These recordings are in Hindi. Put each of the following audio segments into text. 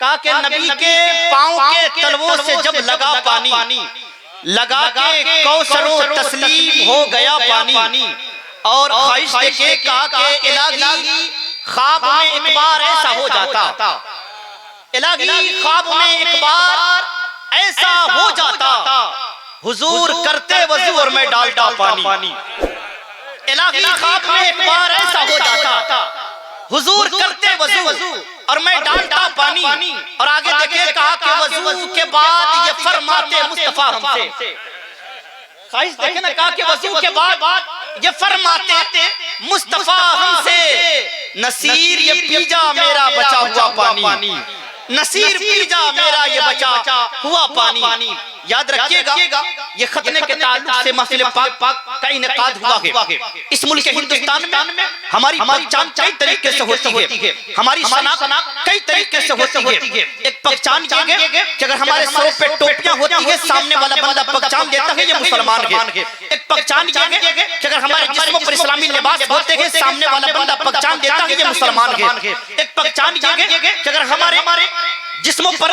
कहा कि नबी के पांव के तलवों से जब लगा पानी, लगा के कौसरों तस्लीम हो गया पानी। और ख्वाहिश देखे कहा कि इलाही ख्वाब में एक बार ऐसा हो जाता, इलाही ख्वाब में एक बार ऐसा हो जाता, हुजूर करते वजू और मैं डालता पानी। इलाही ख्वाब में एक बार ऐसा हो जाता, हुजूर करते वजू और मैं डालता पानी। और आगे देखे कहा कि वजू के बाद ये फरमाते मुस्तफा हमसे, ख्वाहिश देखे ना, कहा कि वजू के बाद ये फरमाते मुस्तफा हमसे, नसीर ये पीजा मेरा बचा हुआ पानी, नसीर पीजा मेरा ये बचा हुआ पानी। याद रखिएगा ये खतने के ताल्लुक से महफिल पाक का इनेकाद हुआ है। इस मुल्क हिंदुस्तान में हमारी पहचान कई तरीके से होती है, हमारी शनाख्त कई तरीके से होती है। एक पहचान ये है कि अगर हमारे सर पे टोपियां होती है, सामने वाला बंदा पहचान देता है ये मुसलमान है। एक पहचान ये है कि अगर हमारे जिस्मों पर इस्लामी लिबास होते हैं, सामने वाला बंदा पहचान देता है ये मुसलमान है। एक पहचान ये है कि अगर हमारे जिस्मों पर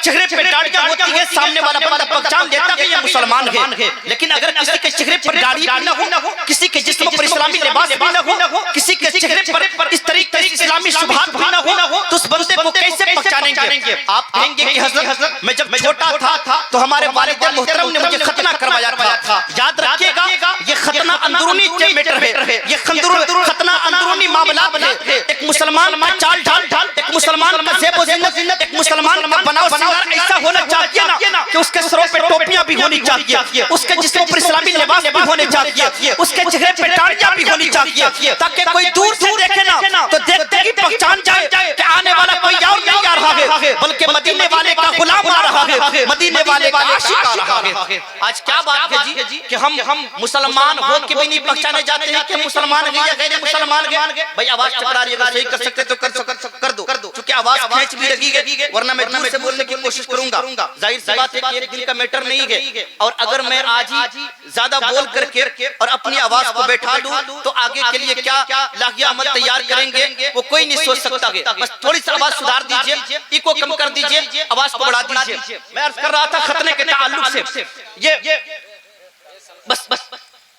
चेहरे पे दाढ़ियां होती है, सामने वाला बंदा पहचान देता है ये मुसलमान है। लेकिन अगर किसी के चेहरे पर दाढ़ी न हो, किसी के जिस्म पर इस्लामी लिबास भी न हो, किसी के चेहरे पर इस तरीके से इस्लामी शुबहात भी न हो, तो उस बंदे को कैसे पहचानेंगे? आप कहेंगे कि हज़रत मैं जब छोटा था तो हमारे वालिद मोहतरम ने मुझे खतना करवाया था। याद रखिएगा ये खतना अंदरूनी मैटर है, ये खतना अंदरूनी मामला है। एक मुसलमान का चाल ढाल, एक मुसलमान का ज़ेब ज़ीनत, एक मुसलमान का बनाव सिंगार ऐसा होना चाहिए ना कि उसके सरों पे टोपियां भी होनी चाहिए, उसके जिस्म पर इस्लामी लिबास भी होने चाहिए, उसके चेहरे पे दाढ़ियां भी होनी चाहिए, ताकि कोई दूर से देखे ना तो देखते ही पहचान जाए कि आने वाला कोई और नहीं आ रहा है, बल्कि मदीने वाले का गुलाम आ रहा है, मदीने वाले का आशिक आ रहा है। आज क्या बात है जी कि हम मुसलमान हो के भी नहीं पहचाने जाते हैं कि मुसलमान है या गैर मुसलमान है। भाई आवाज टकरा रही है, अगर सही कर सकते तो कर दो, क्योंकि आवाज खींच भी रही है, वरना मैं दूर से बोलने की कोशिश करूंगा। जाहिर सी बात है कि एक दिन का मैटर नहीं है, और अगर मैं आज ही ज्यादा बोल करके और अपनी आवाज को बैठा लूं तो आगे के लिए क्या लाहिया अमल तैयार करेंगे वो कोई नहीं सोच सकता है। बस थोड़ी सी आवाज सुधार दीजिए, इको कम कर दीजिए, आवाज को बढ़ा दीजिए। मैं अर्ज कर रहा था खतने के ताल्लुक से, ये बस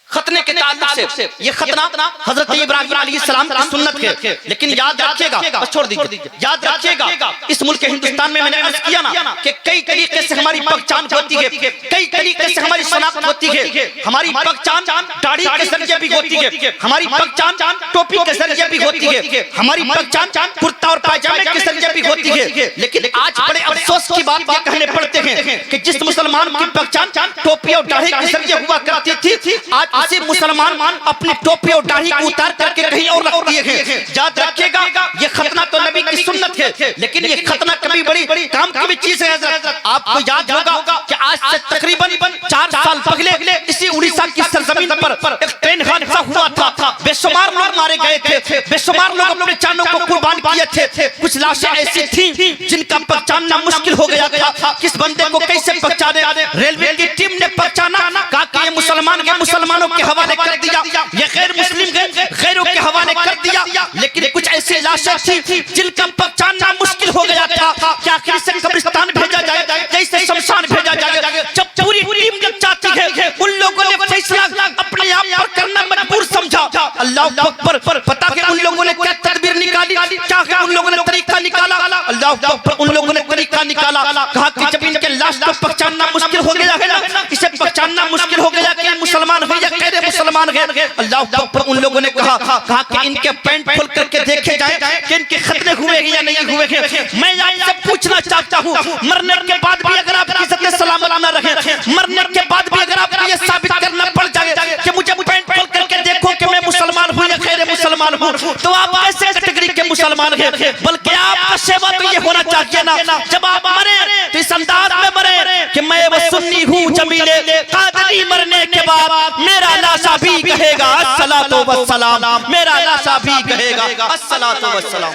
खतने के ताल्लुक से ये खतना हजरत इब्राहिम अलैहिस्सलाम की सुन्नत है। लेकिन याद रखिएगा, बस छोड़ दीजिए, याद रखिएगा इस मुल्क हिंदुस्तान में मैंने अर्ज किया ना कि कई तरीके से हमारी पहचान होती है, कई तरीके से हमारी शनाख्त होती है। हमारी पहचान दाढ़ी के जरिए भी होती है, हमारी पहचान टोपी के जरिए भी होती है, हमारी पहचान कुर्ता और पायजामे के जरिए भी होती है। लेकिन आज बड़े अफसोस की बात कहने पड़ते हैं कि जिस मुसलमान की पहचान टोपी और दाढ़ी के जरिए हुआ करती थी, आज ऐसे मुसलमान अपनी टोपी और दाढ़ी को उतार करके कहीं और रख दिए हैं। याद रखिएगा ये खतना तो नबी की सुन्नत है, लेकिन ये खतना कभी बड़ी काम की भी चीज है। हज़रत आपको याद होगा कि आज से तकरीबन 4 साल पहले इसी उड़ीसा की सरजमीन पर एक ट्रेन हादसा हुआ था। बेशुमार लोग मारे गए थे, बेशुमार लोग अपने जानों को कुर्बान किए थे। कुछ लाशें ऐसी थी जिनका पहचानना मुश्किल हो गया था, किस बंदे को कैसे पहचाने। रेलवे की टीम ने पहचाना, कहा कि ये मुसलमान के मुसलमानों के हवाले कर दिया, ये गैर मुस्लिम गैरों के हवाले कर दिया। लेकिन कुछ ऐसी लाशें थी जिनका पहचानना मुश्किल हो गया था कि आखिर से कब्रिस्तान भेजा जाए, जैसे शमशान भेजा जाए। जब पूरी टीम जब चाहती है, उन लोगों ने फैसला अपने आप पर करना मजबूर समझा। अल्लाह अकबर, पता है उन लोगों ने क्या तदबीर निकाली, क्या उन लोगों ने तरीका निकाला। अल्लाह अकबर, उन लोगों ने तरीका निकाला, कहा कि जब इनके लाश को पहचानना मुश्किल हो गया है ना, इसे पहचानना मुश्किल हो गया कि मुसलमान है या गैर मुसलमान है। अल्लाह अकबर, उन लोगों ने कहा कि इनके पैंट खोल करके देखे जाए कि इनके खतने हुए हैं या नहीं हुए हैं। मैं आपसे पूछना चाहता हूँ, मरने के बाद भी अगर आपकी इज्जत सलामत न रहे, मरने के बाद भी अगर आपको ये साबित करना पड़ जाए कि मुझे पैंट खोल करके देखो कि मैं मुसलमान हूँ या गैर मुसलमान हूँ, तो आप ऐसे कैटेगरी के मुसलमान हैं। बल्कि आपका सेवा तो ये होना चाहिए ना, जब आप मरे तो इस अंदाज में मरे कि मैं वो सुन्नी हूँ जमीले कादरी, मरने के बाद मेरा लाशा भी कहेगा अस्सलातु वस्सलाम, मेरा लाशा भी कहेगा अस्सलातु वस्सलाम।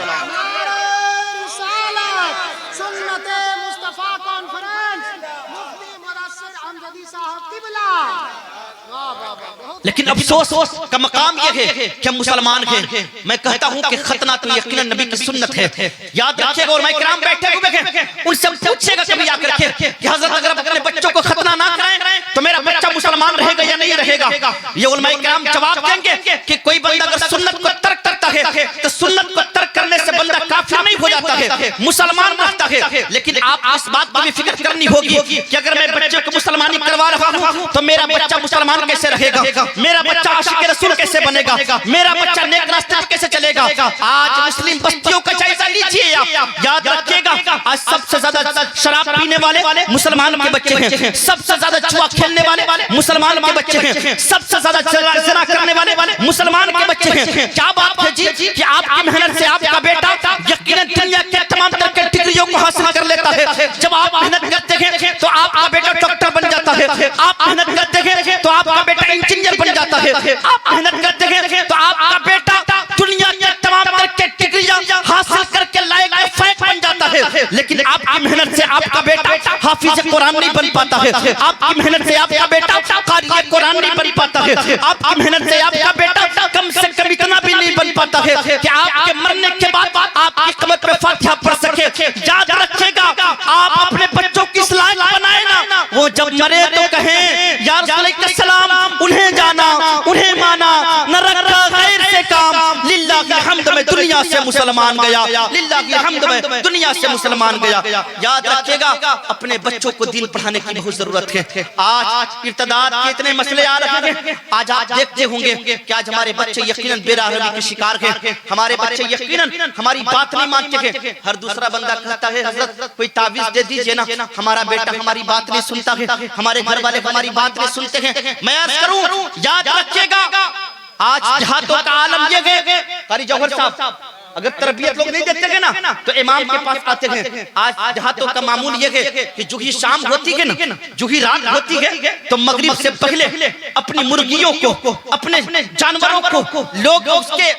सुन्नते मुस्तफा कॉन्फ्रेंस, मुफ्ती मुनस्सिर अमजदी साहब किबला। लेकिन अफसोस का मकाम यह है कि मुसलमान हैं। मैं कहता हूं कि खतना तो यकीनन नबी की सुन्नत है। याद रखिएगा, और मैं किराम बैठे हुए हैं, ये उलमाए किराम जवाब देंगे कि कोई बंदा अगर सुन्नत को तर्क करता है तो सुन्नत को तर्क करने से बंदा काफिर नहीं हो जाता है, मुसलमान रहता है। लेकिन आप इस बात की भी फिक्र करनी होगी कि अगर मैं बच्चे को मुसलमानी करवा रहा हूँ तो मेरा बच्चा मुसलमान कैसे रहेगा, मेरा बच्चा आशिक रसूल कैसे बनेगा, मेरा बच्चा नेक रास्ते पर कैसे चलेगा। आज मुस्लिम बस्तियों का जायजा लीजिए, आप याद रखिएगा आज सबसे ज्यादा शराब पीने वाले मुसलमान के बच्चे हैं, सबसे ज्यादा जुआ खेलने वाले मुसलमान के बच्चे हैं, सबसे ज्यादा ज़िना करने वाले मुसलमान के बच्चे हैं। क्या बात है जी कि आपकी मेहनत से आपका बेटा यकीनन दुनिया के तमाम तरह के डिग्रियों को हासिल कर लेता है। जब आप मेहनत करते हैं तो आपका बेटा डॉक्टर बन जाता है, आप मेहनत करते हैं तो आपका बेटा इंजीनियर बन जाता है, आप मेहनत करते हैं तो आपका बेटा दुनिया के तमाम तरह के डिग्रियां हासिल करके लायक फैक बन जाता है। लेकिन आपकी मेहनत से आपका बेटा हाफिज कुरान नहीं बन पाता है, आपकी मेहनत से आपका बेटा कारी कुरान नहीं बन पाता है, आपकी मेहनत से आपका बेटा कम से कम इतना भी नहीं बन पाता है कि आपके मरने के बाद आपकी कमर पे फातिहा पढ़ सके। याद रखिएगा आप अपने बच्चों की इस्लाह बनाए ना, वो जब मरे तो कहें या रसूल सलाम उन्हें जाना उन्हें माना न रखा गैर से काम, लिल्लाहि हम्द में दुनिया से मुसलमान गया, लिल्लाहि हम्द में दुनिया से मुसलमान गया। याद रखिएगा अपने बच्चों को दीन पढ़ाने की बहुत जरूरत है। आज इर्तिदाद के इतने मसले आ रहे हैं, आज आप देखते होंगे कि आज हमारे बच्चे यकीनन बेराहमी के शिकार हैं, हमारे बच्चे यकीनन हमारी बात नहीं मानते हैं। हर दूसरा बंदा कहता है हजरत कोई तावीज दे दीजिए ना, हमारा बेटा हमारी बात नहीं सुनता है, हमारे घर वाले हमारी बात नहीं सुनते हैं। मैं अर्ज करूं याद रखिएगा आज जहातों का आलम ये है, कारी जौहर साहब अगर तरबियत लोग नहीं देते हैं ना तो इमाम के पास आते हैं। आज जहातों का मामूल ये है कि जो ही शाम होती है ना, जो ही रात होती है तो मगरिब से पहले अपनी मुर्गियों को अपने जानवरों को लोग उसके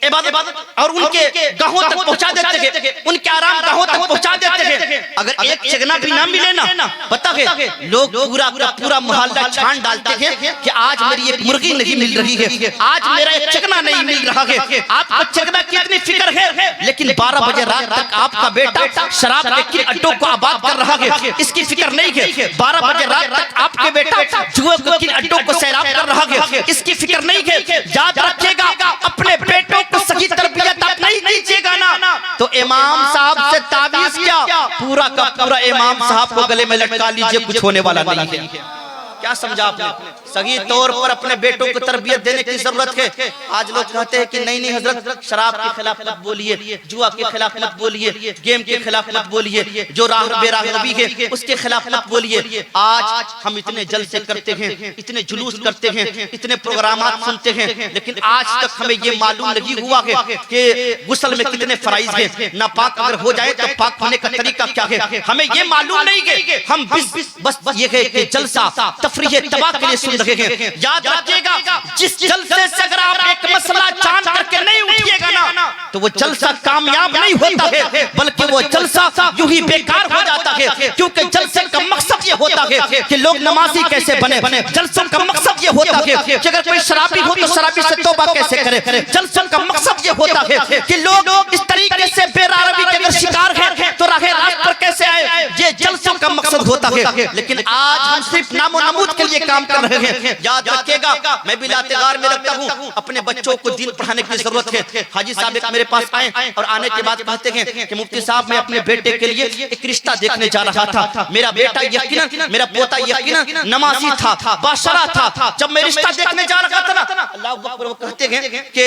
इबादत और उनके गाहों तक पहुंचा देते हैं, उनके आराम गाहों तक पहुंचा देते हैं। अगर एक चगना भी ना मिले ना पता है लोग पूरा का पूरा मोहल्ला छान डालते हैं कि आज मेरी एक मुर्गी नहीं मिल रही है, आज मेरा एक चगना नहीं मिल रहा है। आपको चगना की इतनी फिक्र है, लेकिन 12 बजे रात तक आपका बेटा शराब के किन अड्डों को आबाद कर रहा है इसकी फिक्र नहीं है। 12 बजे रात तक आपके बेटा जुए के किन अड्डों को सैराब कर रहा है इसकी फिक्र नहीं है। याद रखिएगा अपने बेटों को सही तरबियत आप नहीं दीजिएगा ना तो इमाम साहब से ताबीज क्या पूरा का पूरा इमाम साहब को गले में लटका लीजिए, कुछ होने वाला नहीं है। क्या समझा आपने? सही तौर पर अपने बेटों को तरबियत देने की जरूरत है। आज लोग कहते हैं कि नहीं हजरत शराब के खिलाफ मत बोलिए, जुआ के खिलाफ मत बोलिए, गेम के खिलाफ मत बोलिए, जो बेराहमी है उसके खिलाफ मत बोलिए। आज हम इतने जलसे करते हैं, इतने जुलूस करते हैं, इतने प्रोग्राम सुनते हैं, लेकिन आज तक हमें ये मालूम नहीं हुआ है कि गुस्ल में कितने फराइज हैं, नापाक अगर हो जाए तो पाक होने का तरीका क्या है, हमें ये मालूम नहीं है। हम बस ये है कि जलसा तफरीह तबाह के लिए सुन रहे हैं। याद रखिएगा जिस जलसे से अगर आप एक मसला जान करके नहीं उठिएगा ना तो वो जलसा कामयाब नहीं होता है, बल्कि वो जलसा यूं ही बेकार हो जाता है। क्योंकि जलसे का मकसद ये होता है कि लोग नमाजी कैसे बने, जलसों का मकसद ये होता है कि अगर कोई शराबी हो तो शराबी से तौबा कैसे करे, जलसों का मकसद ये होता है कि लोग इस तरीके से बेराहमी के अगर शिकार हैं तो राह रास्त पर कैसे आए, ये जलसों का मकसद होता है। लेकिन आज हम सिर्फ नामो नमूद के लिए काम कर रहे हैं। याद रखिएगा मैं भी लातेगार में रखता हूँ, अपने बच्चों को दीन पढ़ाने की जरूरत है। हाजी साहब एक मेरे पास आए और आने के बाद कहते हैं कि मुफ्ती साहब मैं अपने बेटे के लिए एक रिश्ता देखने जा रहा था, मेरा बेटा यकीनन मेरा पोता यकीनन नमाजी था, बाशरा था। जब मैं रिश्ता देखने जा रहा था ना अल्लाह अकबर, वो कहते हैं कि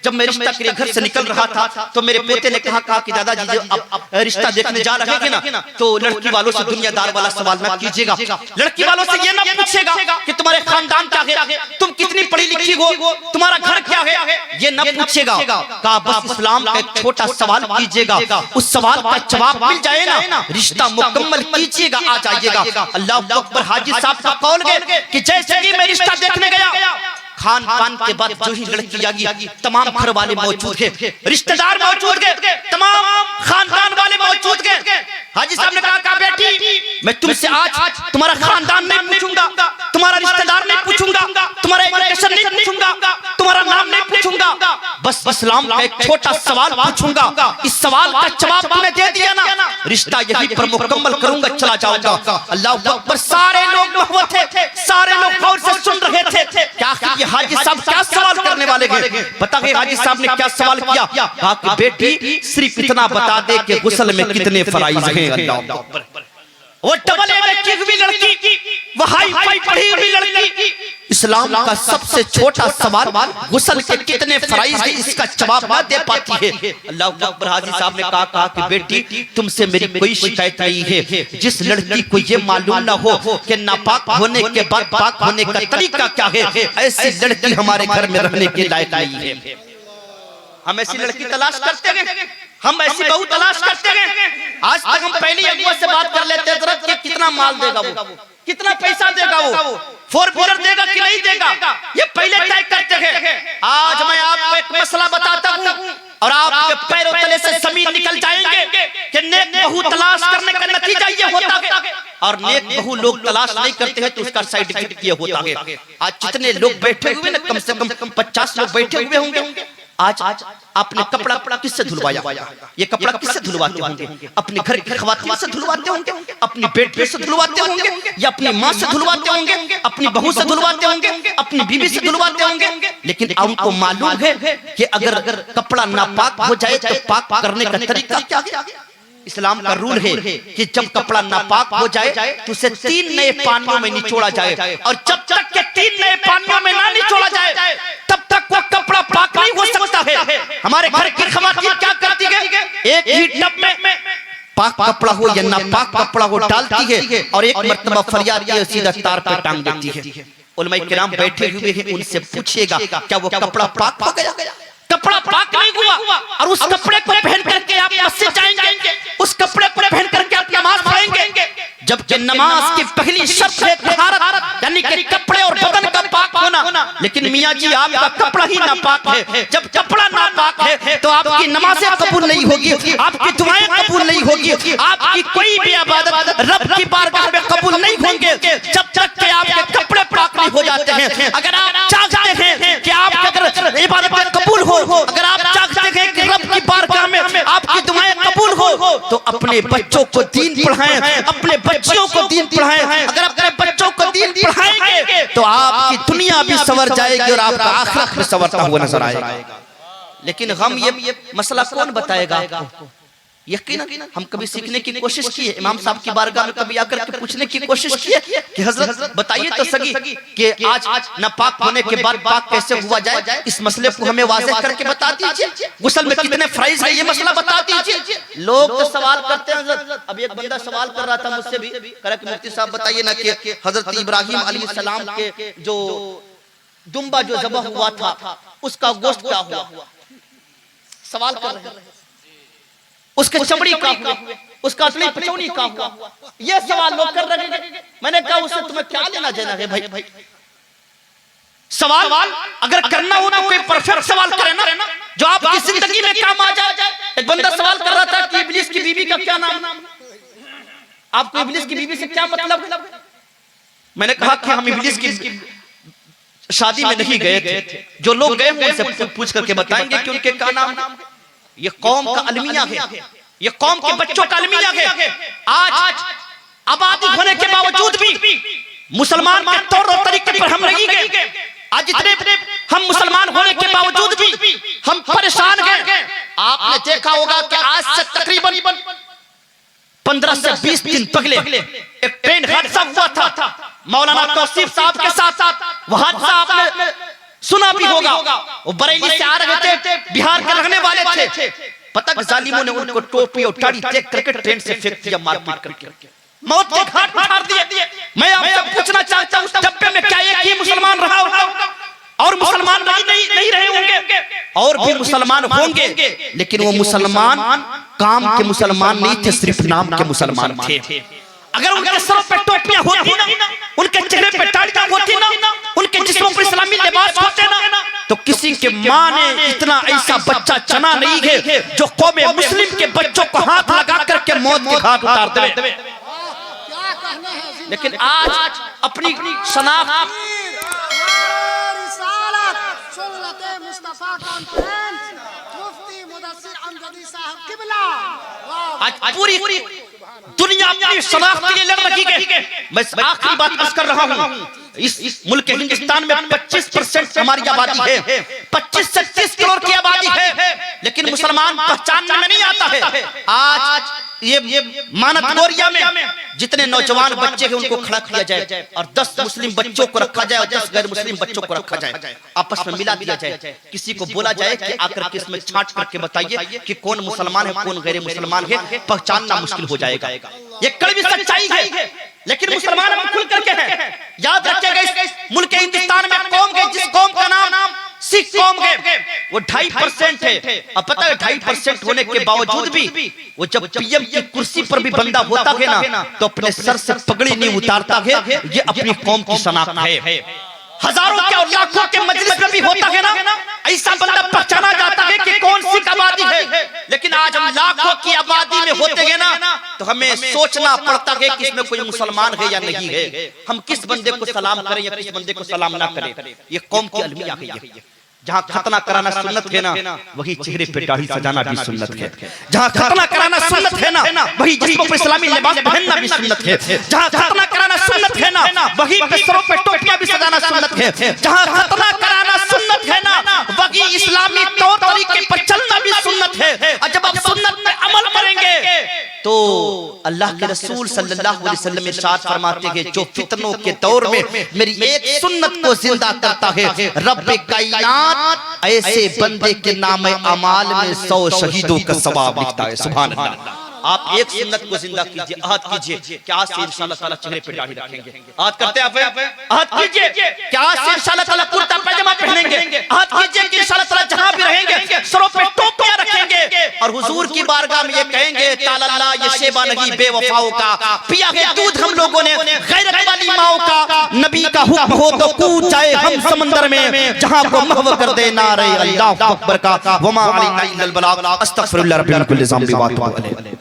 जब मैं रिश्ता के लिए घर से निकल रहा था तो मेरे पोते ने कहा कि दादाजी अब रिश्ता देखने जा रहे हैं ना तो लड़की वालों से दुनियादार वाला सवाल मत कीजिएगा, लड़की वालों से ये ना पूछेगा कि तुम्हारे खानदान क्या है, तुम कितनी पढ़ी लिखी हो, तुम्हारा घर क्या है, ये न पूछेगा। कहा बस इस्लाम का एक छोटा सवाल कीजिएगा, उस सवाल का जवाब मिल जाए ना रिश्ता मुकम्मल कीजिएगा, आ जाइएगा। अल्लाह अकबर। हाजी साहब का कौल है कि जैसे ही मैं रिश्ता देखने गया खान पान के बाद जो ही लड़की आई तमाम घर वाले मौजूद हैं, रिश्तेदार मौजूद हैं, तमाम खानदान वाले मौजूद हैं। हाजी साहब ने कहा बेटी मैं तुमसे आज तुम्हारा खानदान नहीं पूछूंगा, तुम्हारा रिश्तेदार नहीं पूछूंगा, तुम्हारा एजुकेशन नहीं पूछूंगा, तुम्हारा नाम नहीं पूछूंगा, बस इस्लाम का एक छोटा सवाल पूछूंगा। इस सवाल का जवाब तुमने दे दिया ना रिश्ता यही पर मुकम्मल करूंगा, चला जाऊंगा। अल्लाह अकबर। सारे लोग महवत थे, सारे लोग गौर से सुन रहे थे। क्या ये हाजी साहब क्या सवाल करने वाले थे? पता है हाजी साहब ने क्या सवाल किया? कहा कि बेटी सिर्फ इतना बता दे कि गुस्ल में कितने फराइज हैं। अल्लाह अकबर। वो डबल ए में की हुई लड़की, वो हाई फाई पढ़ी हुई लड़की, इस्लाम का सबसे छोटा सवाल गुस्ल के कितने फराइज हैं इसका जवाब ना दे पाती है। अल्लाह अकबर। हाजी साहब ने कहा कि बेटी तुमसे मेरी कोई शिकायत नहीं है। जिस लड़की को ये मालूम ना हो कि नापाक होने के बाद पाक होने का तरीका क्या है, ऐसी लड़की हमारे घर में रहने के लायक नहीं है। हम ऐसी लड़की तलाश करते हैं, हम ऐसी बहू तलाश करते हैं। आज तक हम पहली अगुआ से बात कर लेते हैं कि कितना माल देगा वो, कितना पैसा देगा वो, 4 व्हीलर देगा कि नहीं देगा, ये पहले तय करते हैं। आज मैं आपको एक मसला बताता हूँ और आपके पैरों तले से जमीन निकल जाएंगे कि नेक बहू तलाश करने का नतीजा ये होता है। और नेक बहू लोग तलाश नहीं करते हैं तो उसका साइड इफेक्ट ये होता है। आज जितने लोग बैठे हुए ना, कम से कम 50 लोग बैठे हुए होंगे। आज आपने कपड़ा किससे धुलवाया? ये कपड़ा किससे धुलवाते होंगे? अपने घर की खवातीन से धुलवाते होंगे, अपनी बेटी से धुलवाते होंगे, या अपनी माँ से धुलवाते होंगे, अपनी बहू से धुलवाते होंगे, अपनी बीवी से धुलवाते होंगे। लेकिन उनको मालूम है कि अगर कपड़ा नापाक हो जाए तो पाक करने का तरीका क्या है? इस्लाम का रूल है कि जब कपड़ा नापाक हो जाए तो उसे 3 नए पानियों में निचोड़ा जाए, और जब तक के 3 नए पानियों में ना निचोड़ा जाए तब तक वो कपड़ा पाक नहीं हो सकता है। हमारे घर की खवातीन क्या करती है? एक ही टब में पाक कपड़ा हो या नापाक कपड़ा हो डालती है और एक मर्तबा फरियाद ये सीधा तार पे टांग देती है। उलमाए किराम बैठे हुए हैं, उनसे पूछिएगा क्या वो कपड़ा पाक हो गया? कपड़ा पाक नहीं हुआ। और उस कपड़े को पहन करके आप मस्जिद जाएंगे, उस कपड़े को पहन करके आप नमाज पढ़ेंगे, जबकि नमाज की पहली शर्त है तहारत, यानी कि कपड़े और बदन का पाक होना। लेकिन मियां जी आपका कपड़ा ही नापाक है। जब कपड़ा नापाक है तो आपकी नमाजें कबूल नहीं होगी, आपकी दुआएं कबूल नहीं होगी, आपकी कोई भी इबादत रब की बारगाह में कबूल नहीं होंगे जब तक कि आपके कपड़े पाक नहीं हो जाते हैं। अगर आप चाहते हैं कि आपकी अगर इबादतें कबूल हो, अगर आप चाहते हैं कि रब की बारगाह में आपकी दुआएं कबूल हो, तो अपने बच्चों को दीन पढ़ाएं, अपने बच्चियों को दीन पढ़ाएं। अगर अपने बच्चों को दीन पढ़ाएंगे तो आपकी दुनिया भी संवर जाएगी और आपका आखिरत भी संवरता हुआ नजर आएगा। लेकिन हम ये मसला कौन बताएगा आपको? यकीनन हम कभी सीखने की कोशिश की है? इमाम साहब की बारगाह में कभी आकर के पूछने की कोशिश की है कि हजरत बताइए तो सही कि आज नापाक होने के बाद पाक कैसे हुआ जाए? इस मसले को हमें वाज़ेह करके बता दीजिए। गुस्ल में कितने फराइज है ये मसला बता दीजिए। लोग तो सवाल करते हैं हजरत। अभी एक बंदा सवाल कर रहा था मुझसे भी, कह रहा कि मुफ्ती साहब बताइए ना कि हजरत इब्राहिम अलैहिस्सलाम के जो दुम्बा जो ज़बह हुआ था उसका गोश्त क्या हुआ? सवाल कर रहे हैं। उसके चमड़ी का हुआ, उसका असली पचौनी का हुआ, ये सवाल लोग कर रहे हैं। मैंने कहा उससे तुम्हें क्या लेना देना है भाई? सवाल अगर करना हो तो कोई परफेक्ट सवाल करे ना, जो आपकी जिंदगी में काम आ जाए। एक बंदा सवाल कर रहा था कि इब्लीस की बीवी का क्या नाम? आपको इब्लीस की बीवी से क्या मतलब? मैंने कहा कि हम इब्लीस की शादी में नहीं गए थे, जो लोग गए उनसे पूछ करके बताएंगे कि उनके क्या नाम। ये कौम का अलमिया है, ये कौम के बच्चों का अलमिया है। आज आबादी होने के बावजूद भी मुसलमान के तौर और तरीके पर हम नहीं गए। आज इतने हम मुसलमान होने के बावजूद भी हम परेशान हैं। आपने देखा होगा कि आज से तकरीबन 15 से 20 दिन पहले एक ट्रेन हादसा हुआ था मौलाना तौसीफ साहब के साथ। वह हादसा आपने सुना भी होगा। वो बरेली से आ रहे थे, बिहार के रहने वाले थे। पता कि जालिमों ने उनको टोपी और टाड़ी देख करके ट्रेन से फेंक दिया, मारपीट करके मौत के घाट उतार दिए। मैं आपसे पूछना चाहता हूं उस डब्बे में क्या एक ही मुसलमान रहा होगा? और मुसलमान नहीं रहे होंगे, और भी मुसलमान होंगे, लेकिन वो मुसलमान काम के मुसलमान नहीं थे, सिर्फ नाम के मुसलमान थे। अगर उनके सरों पे टोपियां होती ना, उनके चेहरे पे टाड़ियां होती ना, उनके जिस्मों पर इस्लामी लिबास होते ना, तो किसी के माँ ने इतना ऐसा बच्चा चना नहीं है जो कौमे मुस्लिम के बच्चों को हाथ लगा करके मौत के घाट उतार दे। लेकिन आज अपनी शनाख्त आज पूरी दुनिया अपनी शनाख्त के लिए लड़ रही है। मैं आखिरी बात अर्ज कर रहा हूँ, इस मुल्क हिंदुस्तान में 25% हमारी आबादी है, 25 से 30 करोड़ की आबादी है, लेकिन मुसलमान पहचानने में नहीं आता है। आज ये मानत गोरिया में जितने नौजवान बच्चे हैं उनको खड़ा किया जाए और 10 मुस्लिम बच्चों को रखा जाए और 10 गैर मुस्लिम बच्चों को रखा जाए, आपस में मिला दिया जाए, किसी को बोला जाए कि आकर के इसमें छांट करके बताइए कि कौन मुसलमान है कौन गैर मुसलमान है, पहचानना मुश्किल हो जाएगा। ये कड़वी सच्चाई है, लेकिन मुसलमान हम खुल करके हैं। याद रखिएगा, इस मुल्क हिंदुस्तान में कौम के जिस कौम का नाम सिख कौम है वो 2.5% है। अब पता है 2.5% होने के बावजूद भी वो जब पीएम की कुर्सी पर भी बंदा होता है ना तो अपने सर से पगड़ी नहीं उतारता है। ये अपनी कौम की शनाख्त है। हजारों के और लाखों के मजलिस में भी होता है ना, ऐसा बंदा पहचाना जाता है कि कौन सी आबादी है। लेकिन आज हम लाखों की आबादी में होते हैं ना तो हमें सोचना पड़ता है कि इसमें कोई मुसलमान है या नहीं है, हम किस बंदे को सलाम करें या किस बंदे को सलाम ना करें। ये कौम की अलमिया है। जहाँ खतना कराना सुन्नत है ना वही चेहरे पे दाढ़ी सजाना भी सुन्नत है। जहाँ खतना कराना सुन्नत है ना वही जिस्मों पे इस्लामी लिबास पहनना भी सुन्नत है। जहाँ खतना कराना सुन्नत है ना वही सरों पे टोपियां भी सजाना सुन्नत है। जहाँ खतना कराना सुन्नत है ना वही इस्लामी तौर तरीके पर चलना भी सुन्नत है। और जब आप सुन्नत पे अमल करेंगे तो अल्लाह के रसूल सल्लल्लाहु अलैहि वसल्लम इरशाद फरमाते हैं, जो फितनों के दौर में मेरी एक सुन्नत को जिंदा करता है, रब्बे कायनात ऐसे बंदे के नाम अमाल में 100 शहीदों का सवाब लिखता है। सुभान अल्लाह। आप एक सुन्नत को जिंदा कीजिए, अहद कीजिए कि आज से इंशाअल्लाह ताला चेहरे पे दाढ़ी रखेंगे। अहद करते आप, अहद कीजिए कि आज से इंशाअल्लाह ताला कुर्ता पैजामा पहनेंगे। अहद कीजिए कि इंशाअल्लाह ताला जहां भी रहेंगे सरों पे टोपियां रखेंगे और हुजूर की बारगाह में ये कहेंगे, ताला ये शेबा नहीं बेवफाओं का पिया है दूध हम लोगों ने गैरत वाली माओ का। नबी का हुक्म हो तो कूद जाए हम समंदर में, जहां को महव कर दे नारे अल्लाहु अकबर का। वमा अलैना इल्लल बलाग। अस्तगफिरुल्लाह रब्बिल कुल्ली ज़ंबि व अतूबु इलैह।